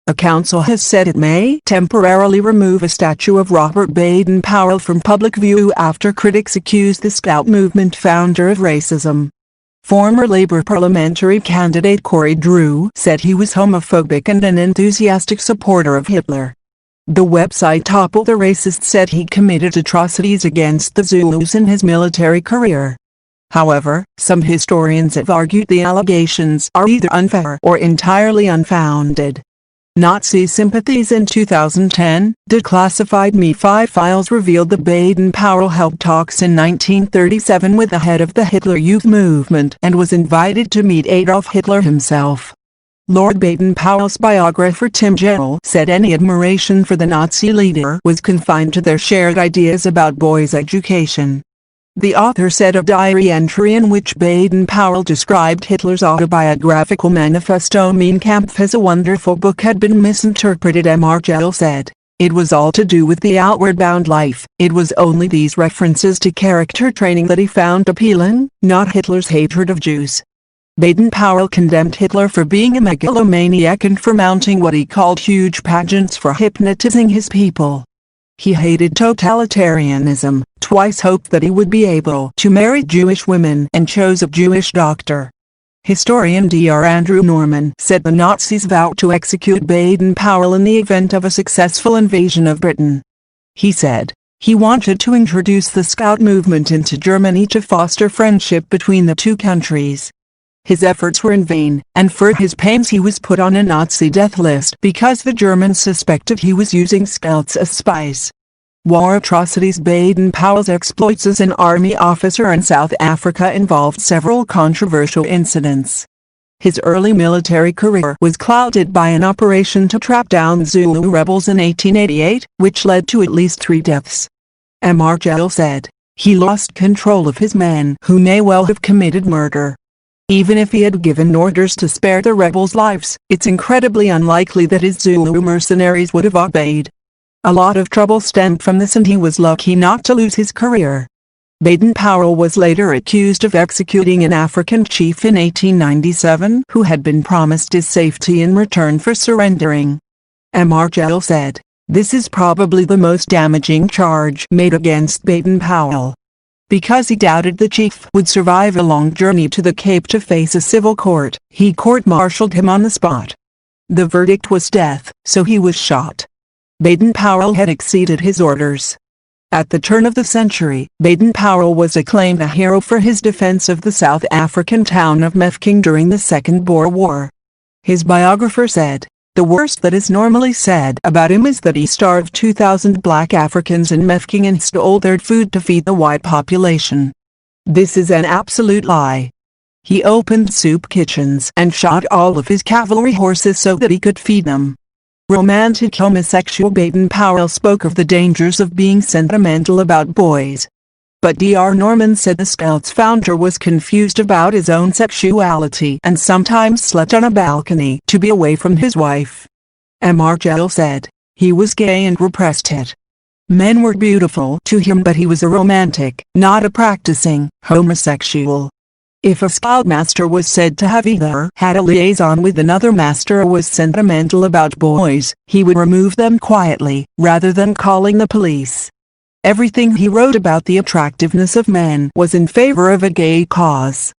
A council has said it may temporarily remove a statue of Robert Baden-Powell from public view after critics accuse the Scout movement founder of racism. Former Labour parliamentary candidate Corey Drew said he was homophobic and an enthusiastic supporter of Hitler. The website Topple the Racist said he committed atrocities against the Zulus in his military career. However, some historians have argued the allegations are either unfair or entirely unfounded. Nazi sympathies. In 2010, declassified MI5 files revealed that Baden-Powell held talks in 1937 with the head of the Hitler Youth movement and was invited to meet Adolf Hitler himself. Lord Baden-Powell's biographer Tim Gell said any admiration for the Nazi leader was confined to their shared ideas about boys' education. The author said a diary entry in which Baden-Powell described Hitler's autobiographical manifesto Mein Kampf as a wonderful book had been misinterpreted. Gell said, "It was all to do with the outward-bound life. It was only these references to character training that he found appealing, not Hitler's hatred of Jews." Baden-Powell condemned Hitler for being a megalomaniac and for mounting what he called huge pageants for hypnotizing his people. He hated totalitarianism, twice hoped that he would be able to marry Jewish women, and chose a Jewish doctor. Historian Dr. Andrew Norman said the Nazis vowed to execute Baden-Powell in the event of a successful invasion of Britain. He said, he wanted to introduce the Scout movement into Germany to foster friendship between the two countries. His efforts were in vain, and for his pains he was put on a Nazi death list because the Germans suspected he was using Scouts as spies. War atrocities. Baden-Powell's exploits as an army officer in South Africa involved several controversial incidents. His early military career was clouded by an operation to trap down Zulu rebels in 1888, which led to at least 3 deaths. Gell said, he lost control of his men who may well have committed murder. Even if he had given orders to spare the rebels' lives, it's incredibly unlikely that his Zulu mercenaries would have obeyed. A lot of trouble stemmed from this, and he was lucky not to lose his career. Baden-Powell was later accused of executing an African chief in 1897 who had been promised his safety in return for surrendering. Gell said, this is probably the most damaging charge made against Baden-Powell. Because he doubted the chief would survive a long journey to the Cape to face a civil court, he court-martialed him on the spot. The verdict was death, so he was shot. Baden-Powell had exceeded his orders. At the turn of the century, Baden-Powell was acclaimed a hero for his defense of the South African town of Mafeking during the Second Boer War. His biographer said, the worst that is normally said about him is that he starved 2,000 black Africans in Mafeking and stole their food to feed the white population. This is an absolute lie. He opened soup kitchens and shot all of his cavalry horses so that he could feed them. Romantic homosexual Baden-Powell spoke of the dangers of being sentimental about boys. But Dr. Norman said the Scouts founder was confused about his own sexuality and sometimes slept on a balcony to be away from his wife. Gell said, he was gay and repressed it. Men were beautiful to him, but he was a romantic, not a practicing homosexual. If a scoutmaster was said to have either had a liaison with another master or was sentimental about boys, he would remove them quietly, rather than calling the police. Everything he wrote about the attractiveness of men was in favor of a gay cause.